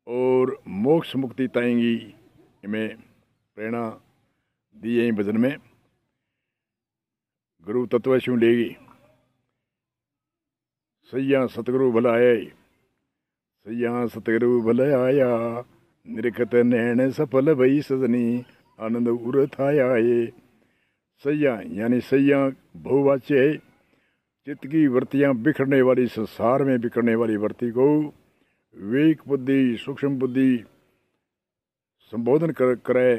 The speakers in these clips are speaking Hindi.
और मोक्ष मुक्ति ताएंगी इमें प्रेरणा दी यहीं भजन में। गुरु तत्व शू लेगी सैया सतगुरु भलाए, सैया सतगुरु भलाया, निरखत नैन सफल भई सजनी, आनंद उर थाया है। सैया यानी सैया बहुवाच्य है। चित्त की वृत्तियाँ बिखरने वाली, संसार में बिखरने वाली वृत्ति को विवेक बुद्धि, सूक्ष्म बुद्धि संबोधन करे।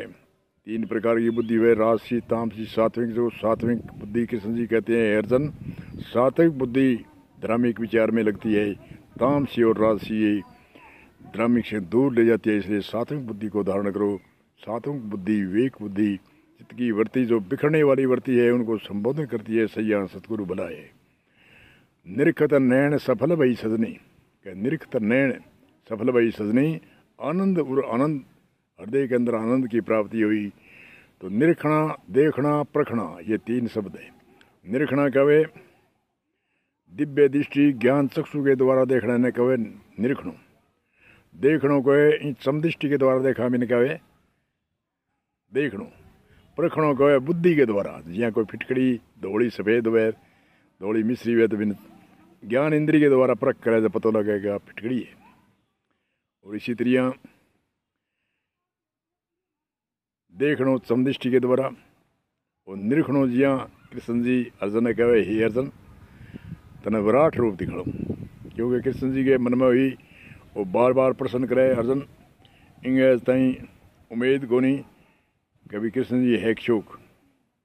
तीन प्रकार की बुद्धि है, राजसी, तामसी, सात्विक। जो सात्विक बुद्धि कृष्ण जी कहते हैं अर्जुन, सात्विक बुद्धि धार्मिक विचार में लगती है, तामसी और राजसी धार्मिक से दूर ले जाती है। इसलिए सात्विक बुद्धि को धारण करो। सात्विक बुद्धि, विवेक बुद्धि, चित्त की वृत्ति जो बिखरने वाली वृत्ति है उनको संबोधन करती है, सैया सतगुरु भलाए। निरखत नैन सफल भई सजनी, निरखत नैन सफल भई सजनी, आनंद और आनंद, हृदय के अंदर आनंद की प्राप्ति हुई। तो निरखना, देखना, परखना, ये तीन शब्द है। निरखना कहे दिव्य दृष्टि ज्ञान चक्षु के द्वारा देखना ने कहे निरखणो। देखणो कहे समदृष्टि के द्वारा देखा मैंने कहे देखणो। परखणो कहे बुद्धि के द्वारा, जिया कोई फिटकड़ी धोड़ी सफेद हुए, धोड़ी मिश्री हुए तो बिन ज्ञान इंद्रिय के द्वारा परख करे तो पता लगेगा फिटकड़ी है। और इसी तरह देखणो समदृष्टि के द्वारा, और निरखणो जिया कृष्ण जी अर्जुन ने कहे हे अर्जुन तने विराट रूप दिखाओ, क्योंकि कृष्ण जी के मन में हुई वो बार बार प्रश्न करे अर्जुन इंगे ताई उम्मीद को नहीं कभी कृष्ण जी है शोक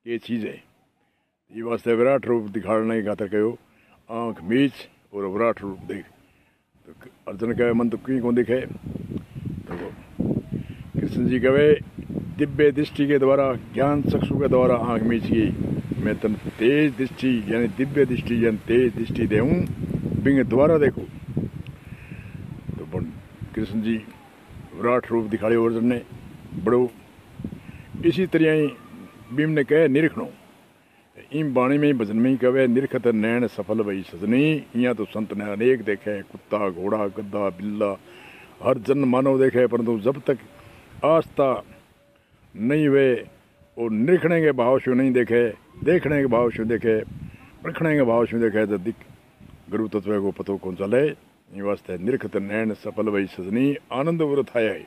ये चीज़ है। ये वास्ते विराट रूप दिखाने खातर कहो आँख मीच और विराट रूप देख। तो अर्जुन कहे मन तो क्यों कौन दिखे, तो कृष्ण जी कहे दिव्य दृष्टि के द्वारा, ज्ञान चक्षु के द्वारा आँख मीच गई, मैं तन तेज दृष्टि यानी दिव्य दृष्टि यानी तेज दृष्टि देऊँ बिंग द्वारा देखो। तो कृष्ण जी विराट रूप दिखाड़े अर्जुन ने बड़ो। इसी तरह ही भीम ने कहे निरखणो, इन बाणी में भजन में ही कहे निरखत नैन सफल भई सजनी। यहाँ तो संत ने अनेक देखे, कुत्ता घोड़ा गद्दा बिल्ला हर जन्म मानव देखे, परंतु जब तक आस्था नहीं हुए और निरखने के भाव से नहीं देखे, देखने के भाव से देखे, परखने के भाव से देखे, तो गुरु तत्व को पतो कौन चले। ये वास्ते निरखत नैन सफल भई सजनी, आनंद व्रत आया है।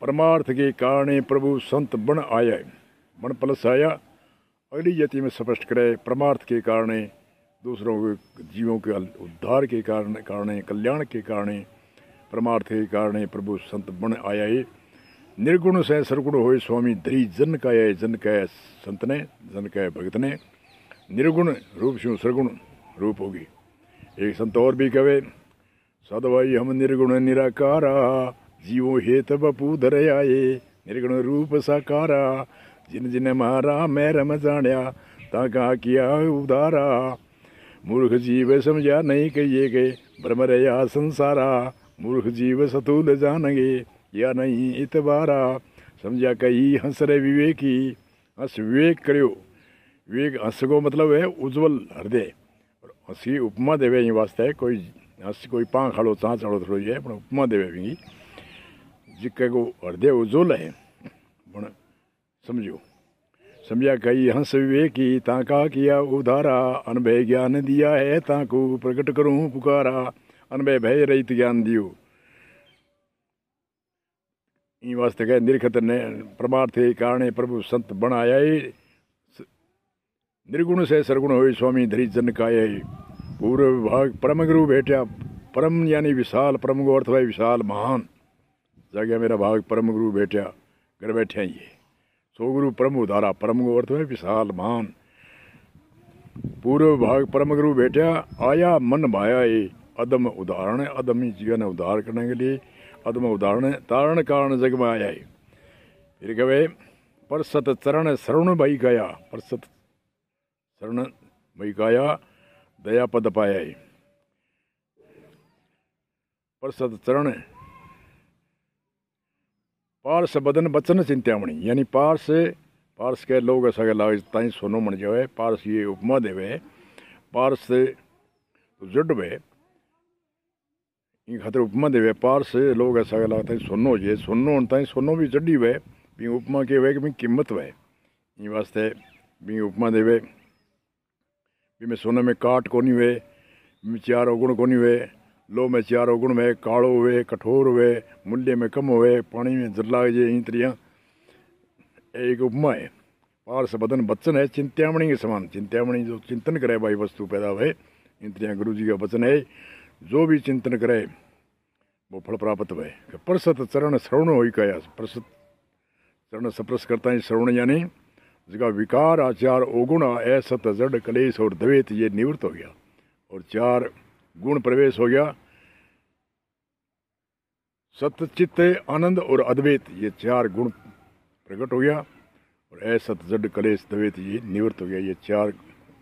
परमार्थ के कारण प्रभु संत बन आया है, बन प्लस आया। अगली जाति में स्पष्ट करे परमार्थ के कारण, दूसरों के जीवों के उद्धार के कारण, कल्याण के कारण, परमार्थ के कारण प्रभु संत बन आया है। निर्गुण से सरगुण होए स्वामी धरी जन का है, जन कह संत ने, जन कह भगत ने। निर्गुण रूप से सरगुण रूप होगी। एक संत और भी कहे सदवाई हम निर्गुण निराकारा, जीवो हेत बपू धर आए, निर्गुण रूप साकारा, जिन जिन मारा मैं रम जान्या, ताका किया उदारा। मूर्ख जीव समझा नहीं कहिए गए, भ्रम रया संसारा, मूर्ख जीव सतुल जानगे या नहीं इतबारा। समझा कही हंस रे विवेकी, हंस विवेक करो। विवेक हंस को मतलब है उज्जवल हृदय, और हंस की उपमा देवे ये वास्ते कोई हंस कोई पाँ खाड़ो चाँ चढ़ो थोड़ी है, पर उपमा देवे भी जिक्के को हृदय उज्जवल है पण समझो। समझा कही हंस विवेकी, ताका किया उधारा, अनभय ज्ञान दिया है ताको प्रकट करूं पुकारा। अनभय भय रहित ज्ञान दियो। इन वास्ते कह निरखत ने परमार्थ के कारण प्रभु संत बन आया है। निर्गुण से सरगुण होई स्वामी धरी जन काया है। पूर्व विभाग परम गुरु भेटा, परम यानी विशाल, परम को अर्थ है विशाल महान। जागे मेरा भाग परम गुरु भेटा, घर बैठे ही है। सो गुरु परम उधारा, परम को अर्थ है विशाल महान। पूर्व भाग परम गुरु भेटा, आया मन भाया है। अदम उदाहरण है, अदम ही जीवन उद्धार करने के लिए अदम उदाहरण तारण कारण जग में आया है। फिर कहे परसत चरण शरण भई गया, परसत शरण भई गया, दया पद पाया है। परसत चरण पारस बदन बचन चिंतामणि, यानी पारस के लोग ऐसा लाग ताई सोनो मन जावे। पारस ये उपमा देवे, पारस से जुड़ वे इन खातिर उपमा देवे पार से लोग ऐसा लगता है सोनो जे सोनो होता है सोनो भी चढ़ी हुए भी उपमा के वे कि कीमत वे इन वास्ते भी उपमा देवे भी में सोने में काट कोनी हुए भी चार अवगुण कोनी हुए लो में चार अवगुण हुए कालो हुए कठोर हुए मूल्य में कम हुए पानी में जर लाग जे इन तरिया एक उपमा है पार से बदन बचन है चिंतामणि के समान चिंतामणि जो चिंतन करे भाई वस्तु पैदा हुए इन तरिया गुरु जी का वचन है जो भी चिंतन करे वो फल प्राप्त हुए परसत चरण श्रवण हो कया परसत चरण सप्रस करता है श्रवण यानी जगह विकार आचार ओगुण असत जड़ कलेश और द्वैत ये निवृत्त हो गया और चार गुण प्रवेश हो गया सतचित्त आनंद और अद्वैत ये चार गुण प्रकट हो गया और असत जड़ कलेश द्वैत ये निवृत्त हो गया ये चार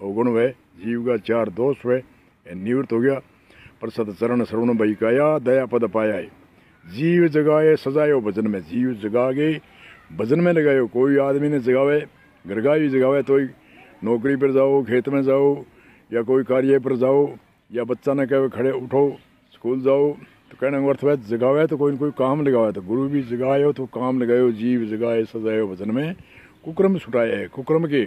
अवगुण हुए जीव का चार दोष हुए निवृत्त हो गया प्रसद चरण श्रवण बही काया दया पद पाया जीव जगाए सजायो भजन में जीव जगा के भजन में लगायो कोई आदमी ने जगावे गरगाई जगावे तो नौकरी पर जाओ खेत में जाओ या कोई कार्य पर जाओ या बच्चा ने कहे खड़े उठो स्कूल जाओ तो कहने का अर्थ है जगावे तो कोई न कोई काम लगावे तो गुरु भी जगायो तो काम लगायो जीव जगाए सजायो भजन में कुक्रम छुटाए है कुक्रम के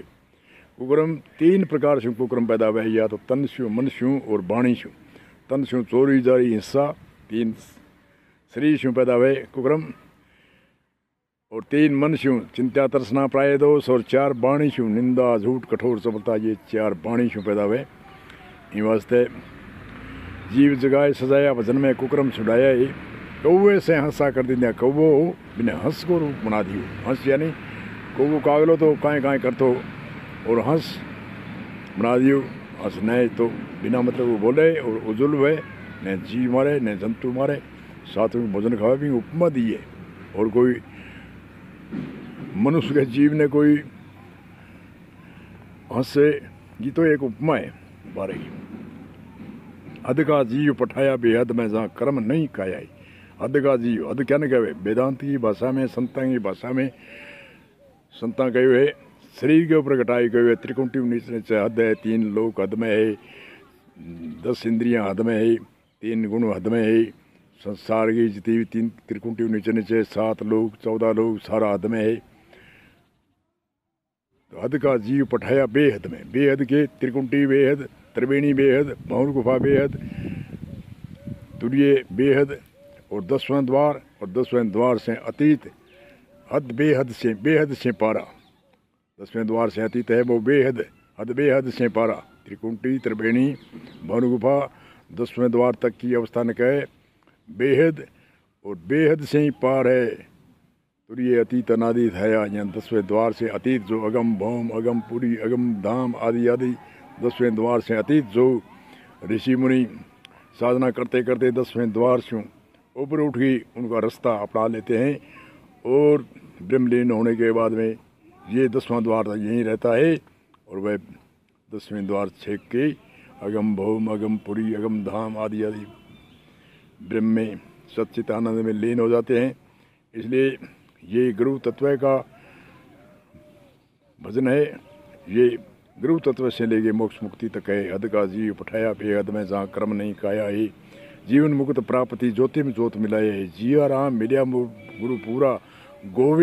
कुक्रम तीन प्रकार से कुक्रम पैदा हुए या तो तन शु मन शु और बाणी शु तन शु चोरी जारी हिंसा तीन शरीर शु पैदा हुए कुक्रम और तीन मन शु चिंता तरसना प्राय दोष और चार बाणी शु निंदा झूठ कठोर चपलता ये चार बाणी शु पैदा हुए इन वास्ते जीव जगाए सजाया भजन में कुक्रम छुड़ाया ही कौवे से हंसा कर दिया कौवो बिना हंस को रूप बना दियो हंस यानी कौवो कागलो तो काएँ काएँ करतो और हंस बना दियो हंस नहीं तो बिना मतलब वो बोले और उजुल हुए न जीव मारे न जंतु मारे साथ में भोजन खावे भी उपमा दिए और कोई मनुष्य के जीव ने कोई हंसे ये तो एक उपमा है बारे की अध का जीव पठाया बेहद में जहाँ कर्म नहीं काया अध का जीव अध क्या न कहे वेदांत की भाषा में संता की भाषा में संता कहे हुए शरीर के ऊपर घटाई गए हुए त्रिकुंटी नीचे हद है तीन लोक हद में है 10 इंद्रियां हद में है 3 गुण हद में है संसार की जितनी भी 3 त्रिकुंटी नीचे नीचे 7 लोग 14 लोग सारा हद में है तो हद का जीव पठाया बेहद में बेहद के त्रिकुंटी बेहद त्रिवेणी बेहद भौर गुफा बेहद तुर्य बेहद और 10वां द्वार और 10वें द्वार से अतीत हद बेहद से पारा 10वें द्वार से अतीत है वो बेहद हद बेहद से पारा त्रिकुंटी त्रिवेणी भौर गुफा 10वें द्वार तक की अवस्था न कहे बेहद और बेहद से ही पार है तो ये अतीत अनादि है यहाँ 10वें द्वार से अतीत जो अगम भौम अगम पुरी अगम धाम आदि आदि 10वें द्वार से अतीत जो ऋषि मुनि साधना करते करते 10वें द्वार से ऊपर उठ गई उनका रास्ता अपना लेते हैं और ब्रह्मलीन होने के बाद में ये 10वां द्वार यहीं रहता है और वह 10वें द्वार छेक के अगम भौम अगम पुरी अगम धाम आदि आदि ब्रह्म में सच्चित आनंद में लीन हो जाते हैं इसलिए ये गुरु तत्व का भजन है ये गुरु तत्व से लेके मोक्ष मुक्ति तक है हद का जीव पठाया बेहद में जहाँ कर्म नहीं काया है जीवन मुक्त प्राप्ति ज्योति में ज्योत मिलाए है जिया राम मिलिया गुरु पूरा गोविंद